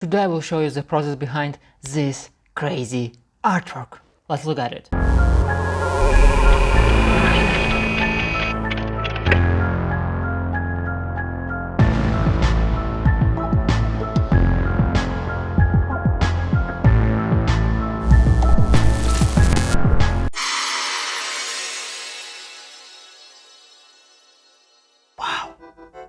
Today I will show you the process behind this crazy artwork. Let's look at it.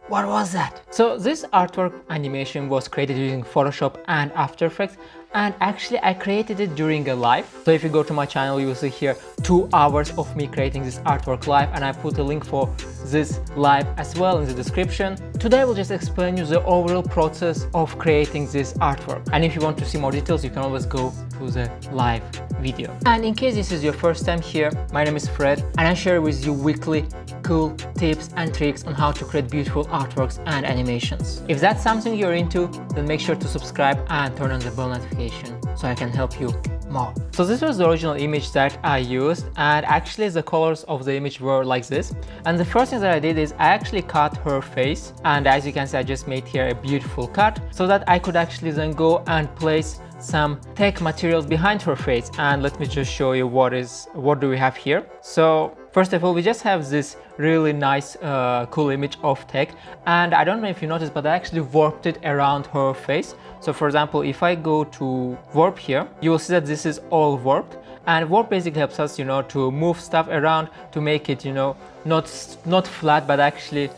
What was that? So this artwork animation was created using Photoshop and After Effects, and actually I created it during a live. So if you go to my channel, you will see here 2 hours of me creating this artwork live, and I put a link for this live as well in the description. Today I will just explain you the overall process of creating this artwork, and if you want to see more details, you can always go to the live video. And in case this is your first time here, my name is Fred, and I share with you weekly cool tips and tricks on how to create beautiful artworks and animations. If that's something you're into, then make sure to subscribe and turn on the bell notification so I can help you more. So this was the original image that I used, and actually the colors of the image were like this. And the first thing that I did is I actually cut her face, and as you can see I just made here a beautiful cut so that I could actually then go and place some tech materials behind her face. And let me just show you what do we have here. So first of all, we just have this really nice cool image of tech, and I don't know if you noticed, but I actually warped it around her face. So for example, if I go to warp here, you will see that this is all warped, and warp basically helps us, to move stuff around to make it, not flat, but actually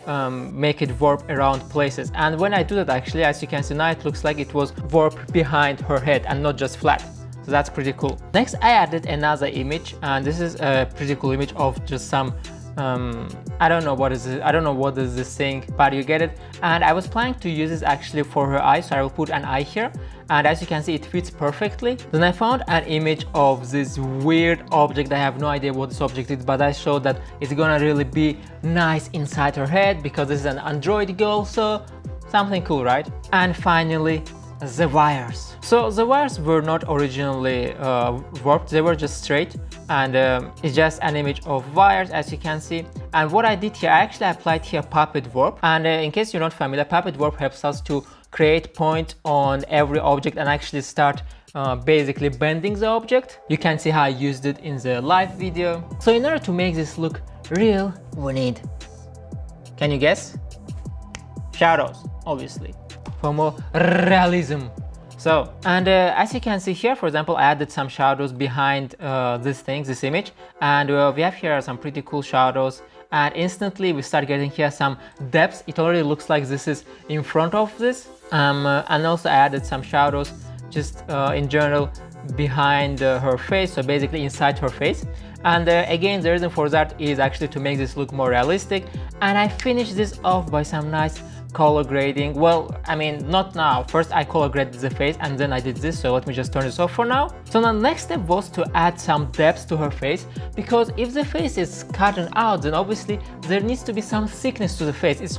make it warp around places. And when I do that, actually, as you can see now, it looks like it was warped behind her head and not just flat. So that's pretty cool. Next, I added another image, and this is a pretty cool image of just some I don't know what is this thing, but you get it. And I was planning to use this actually for her eye, so I will put an eye here, and as you can see it fits perfectly. Then I found an image of this weird object. I have no idea what this object is, but I showed that it's gonna really be nice inside her head because this is an android girl, so something cool, right? And finally, the wires. So the wires were not originally warped, they were just straight, and it's just an image of wires, as you can see. And what I did here, I actually applied here puppet warp, and in case you're not familiar, puppet warp helps us to create point on every object and actually start basically bending the object. You can see how I used it in the live video. So in order to make this look real, we need, can you guess? Shadows, obviously, for more realism. So, and as you can see here, for example, I added some shadows behind this image, and we have here some pretty cool shadows, and instantly we start getting here some depths. It already looks like this is in front of this, and also I added some shadows just in general behind her face, so basically inside her face. And again, the reason for that is actually to make this look more realistic, and I finished this off by some nice color grading. Well, I mean, not now. First I color graded the face and then I did this, so let me just turn this off for now. So the next step was to add some depth to her face, because if the face is cut out, then obviously there needs to be some thickness to the face. It's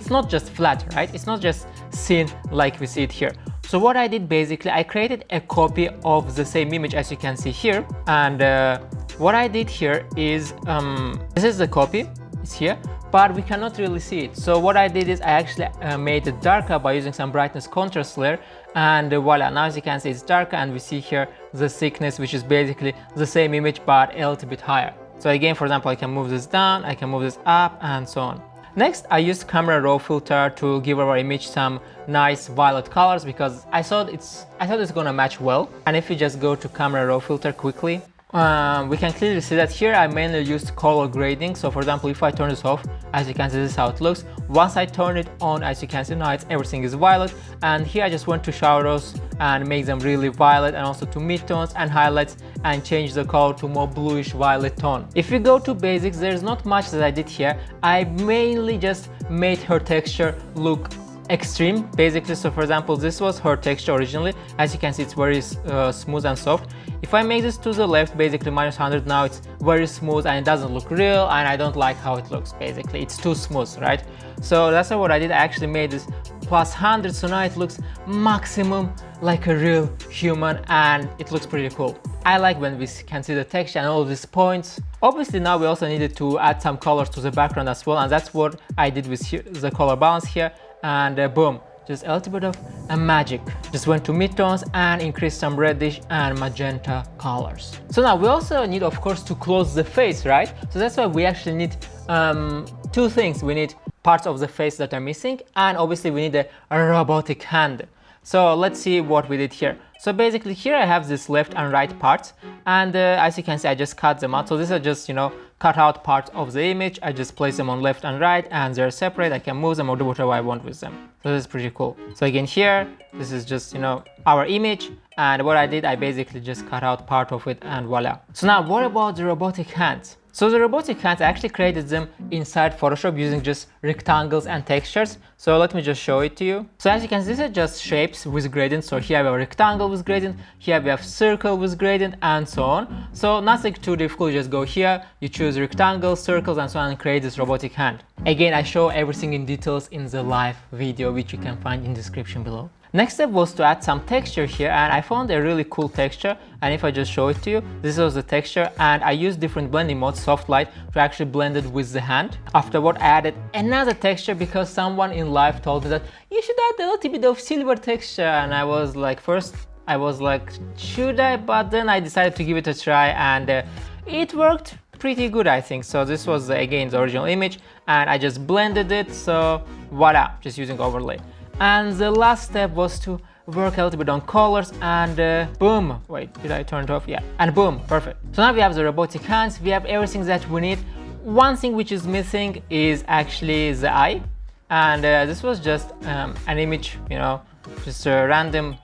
not just flat, right? It's not just thin like we see it here. So what I did, basically I created a copy of the same image as you can see here, and what I did here is this is the copy, it's here, but we cannot really see it. So what I did is I actually made it darker by using some brightness contrast layer, and voila, now as you can see it's darker, and we see here the thickness, which is basically the same image but a little bit higher. So again, for example, I can move this down, I can move this up, and so on. Next, I used camera raw filter to give our image some nice violet colors, because I thought it's gonna match well. And if you just go to camera raw filter quickly, we can clearly see that here I mainly used color grading. So for example, if I turn this off, as you can see, this is how it looks. Once I turn it on, as you can see now, everything is violet. And here I just went to shadows and make them really violet, and also to midtones and highlights, and change the color to more bluish violet tone. If you go to basics, there's not much that I did here. I mainly just made her texture look extreme, basically. So for example, this was her texture originally. As you can see, it's very smooth and soft. If I make this to the left, basically -100, now it's very smooth and it doesn't look real, and I don't like how it looks. Basically, it's too smooth, right? So that's what I did. I actually made this +100, so now it looks maximum like a real human, and it looks pretty cool. I like when we can see the texture and all these points. Obviously now we also needed to add some colors to the background as well, and that's what I did with the color balance here, and boom, just a little bit of a magic. Just went to midtones and increased some reddish and magenta colors. So now we also need, of course, to close the face, right? So that's why we actually need two things. We need parts of the face that are missing, and obviously we need a robotic hand. So let's see what we did here. So basically here I have this left and right parts, and as you can see I just cut them out. So these are just, you know, cut out parts of the image. I just place them on left and right and they're separate. I can move them or do whatever I want with them. So this is pretty cool. So again here, this is just, you know, our image, and what I did, I basically just cut out part of it and voila. So now what about the robotic hands? So the robotic hands, I actually created them inside Photoshop using just rectangles and textures. So let me just show it to you. So as you can see, these are just shapes with gradient. So here we have a rectangle with gradient, here we have circle with gradient, and so on. So nothing too difficult, you just go here, you choose rectangles, circles, and so on, and create this robotic hand. Again, I show everything in details in the live video, which you can find in the description below. Next step was to add some texture here, and I found a really cool texture, and if I just show it to you, this was the texture, and I used different blending modes, soft light, to actually blend it with the hand. Afterward, I added another texture because someone in live told me that you should add a little bit of silver texture, and I was like, first I was like, should I? But then I decided to give it a try, and it worked pretty good, I think. So this was again the original image, and I just blended it, so voila, just using overlay. And the last step was to work a little bit on colors, and boom, wait, did I turn it off? Yeah, and boom, perfect. So now we have the robotic hands, we have everything that we need. One thing which is missing is actually the eye, and this was just an image, you know, just a random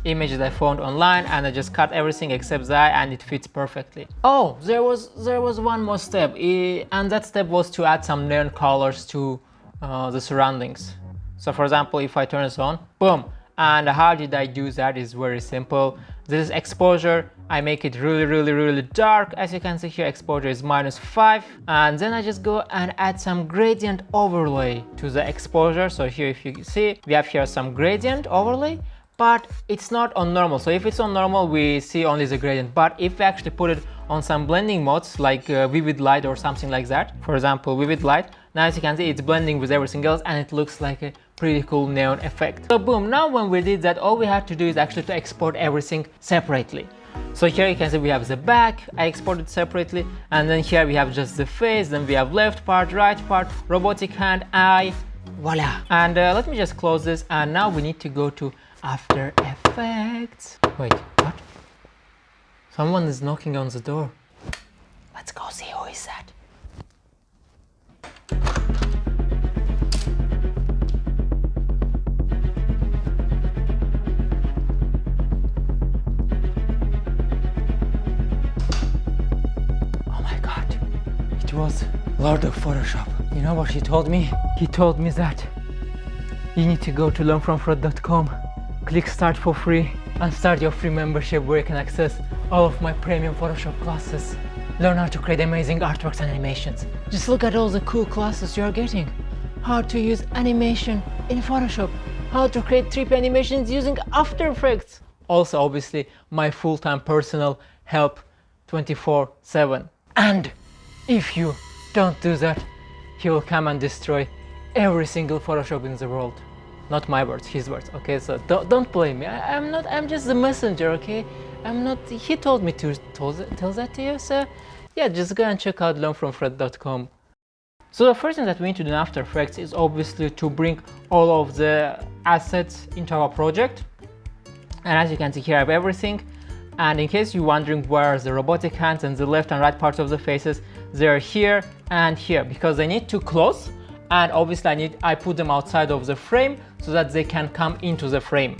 image that I found online, and I just cut everything except the eye, and it fits perfectly. Oh, there was one more step, and that step was to add some neon colors to the surroundings. So for example, if I turn this on, boom. And how did I do that? Is very simple. This is exposure. I make it really dark. As you can see here, exposure is -5. And then I just go and add some gradient overlay to the exposure. So here, if you see, we have here some gradient overlay, but it's not on normal. So if it's on normal, we see only the gradient. But if we actually put it on some blending modes like vivid light or something like that, for example, vivid light, now as you can see, it's blending with everything else, and it looks like a pretty cool neon effect. So boom, now when we did that, all we had to do is actually to export everything separately. So here you can see we have the back, I exported separately, and then here we have just the face, then we have left part, right part, robotic hand, eye, voila. And let me just close this, and now we need to go to After Effects. Wait, what? Someone is knocking on the door. Let's go see who is that. It was Lord of Photoshop. You know what he told me? He told me that you need to go to learnfromfred.com, click start for free, and start your free membership where you can access all of my premium Photoshop classes. Learn how to create amazing artworks and animations. Just look at all the cool classes you are getting. How to use animation in Photoshop. How to create 3D animations using After Effects. Also, obviously, my full-time personal help 24/7. And if you don't do that, he will come and destroy every single Photoshop in the world. Not my words, his words, okay? So don't blame me. I'm just the messenger, okay? I'm not, he told me to tell that to you, so yeah, just go and check out learnfromfred.com. So the first thing that we need to do in After Effects is obviously to bring all of the assets into our project. And as you can see here, I have everything. And in case you're wondering where the robotic hands and the left and right parts of the faces, they're here and here because they need to close, and obviously I put them outside of the frame so that they can come into the frame.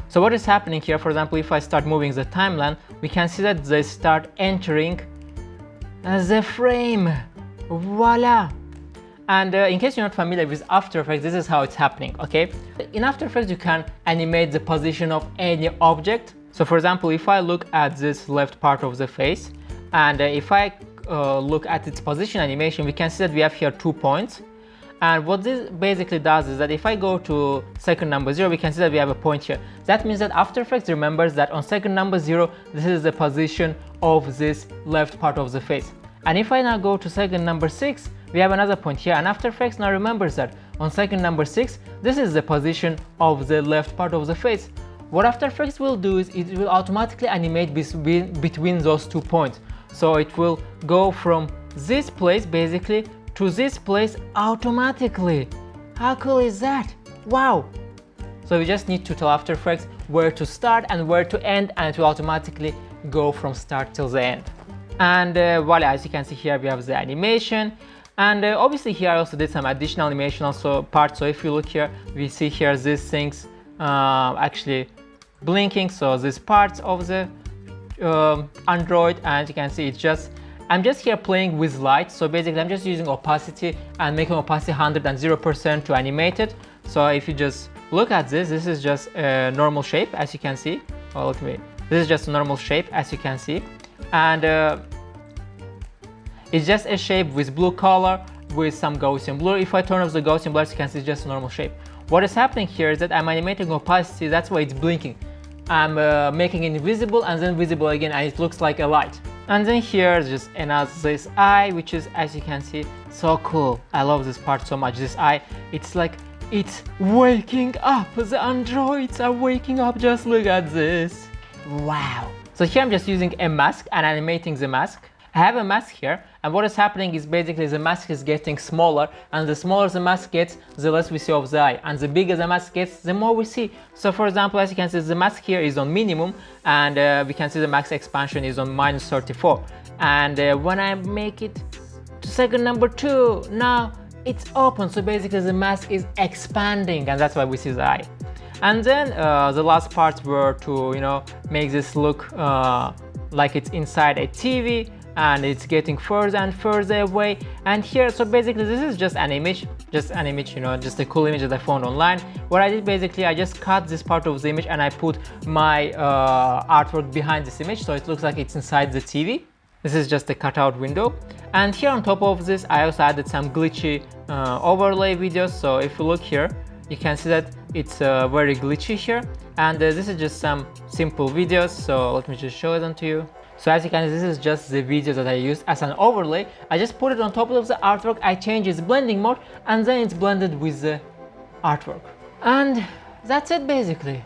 So what is happening here, for example, if I start moving the timeline, we can see that they start entering the frame. Voila! And in case you're not familiar with After Effects, this is how it's happening, okay? In After Effects, you can animate the position of any object. So for example, if I look at this left part of the face, and if I look at its position animation, we can see that we have here 2 points. And what this basically does is that if I go to second number 0, we can see that we have a point here. That means that After Effects remembers that on second number 0, this is the position of this left part of the face. And if I now go to second number 6, we have another point here, and After Effects now remembers that On second number 6, this is the position of the left part of the face. What After Effects will do is it will automatically animate between those 2 points. So it will go from this place basically to this place automatically. How cool is that? Wow! So we just need to tell After Effects where to start and where to end, and it will automatically go from start till the end. And voila, as you can see here we have the animation. And obviously here I also did some additional animation also parts. So if you look here, we see here these things actually blinking. So these parts of the Android, and you can see I'm just here playing with light. So basically I'm just using opacity and making opacity 100 and 0% to animate it. So if you just look at this is just a normal shape, as you can see. Well, this is just a normal shape, as you can see. And it's just a shape with blue color with some Gaussian blur. If I turn off the Gaussian blur, as you can see, it's just a normal shape. What is happening here is that I'm animating opacity, that's why it's blinking. I'm making it invisible and then visible again, and it looks like a light. And then here is just another this eye, which is, as you can see, so cool. I love this part so much. This eye, it's like it's waking up. The androids are waking up. Just look at this. Wow. So here I'm just using a mask and animating the mask. I have a mask here, and what is happening is basically the mask is getting smaller, and the smaller the mask gets, the less we see of the eye, and the bigger the mask gets, the more we see. So for example, as you can see, the mask here is on minimum, and we can see the max expansion is on -34. And when I make it to second number 2, now it's open, so basically the mask is expanding, and that's why we see the eye. And then the last parts were to, make this look like it's inside a TV, and it's getting further and further away. And here, so basically this is just an image, just a cool image that I found online. What I did basically, I just cut this part of the image and I put my artwork behind this image, so it looks like it's inside the TV. This is just a cutout window. And here on top of this, I also added some glitchy overlay videos. So if you look here, you can see that it's very glitchy here. And this is just some simple videos. So let me just show them to you. So as you can see, this is just the video that I used as an overlay. I just put it on top of the artwork, I change its blending mode, and then it's blended with the artwork. And that's it basically.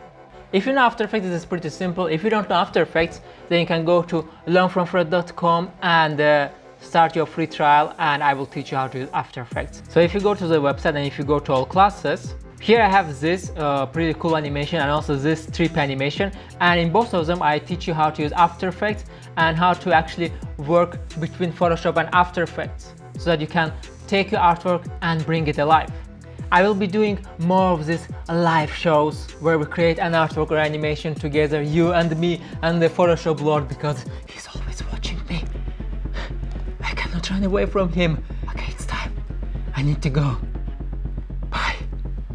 If you know After Effects, this is pretty simple. If you don't know After Effects, then you can go to learnfromfred.com and start your free trial, and I will teach you how to use After Effects. So if you go to the website and if you go to all classes, here I have this pretty cool animation and also this strip animation, and in both of them I teach you how to use After Effects and how to actually work between Photoshop and After Effects so that you can take your artwork and bring it alive. I will be doing more of these live shows where we create an artwork or animation together, you and me and the Photoshop Lord, because he's always watching me. I cannot run away from him. Okay, it's time. I need to go.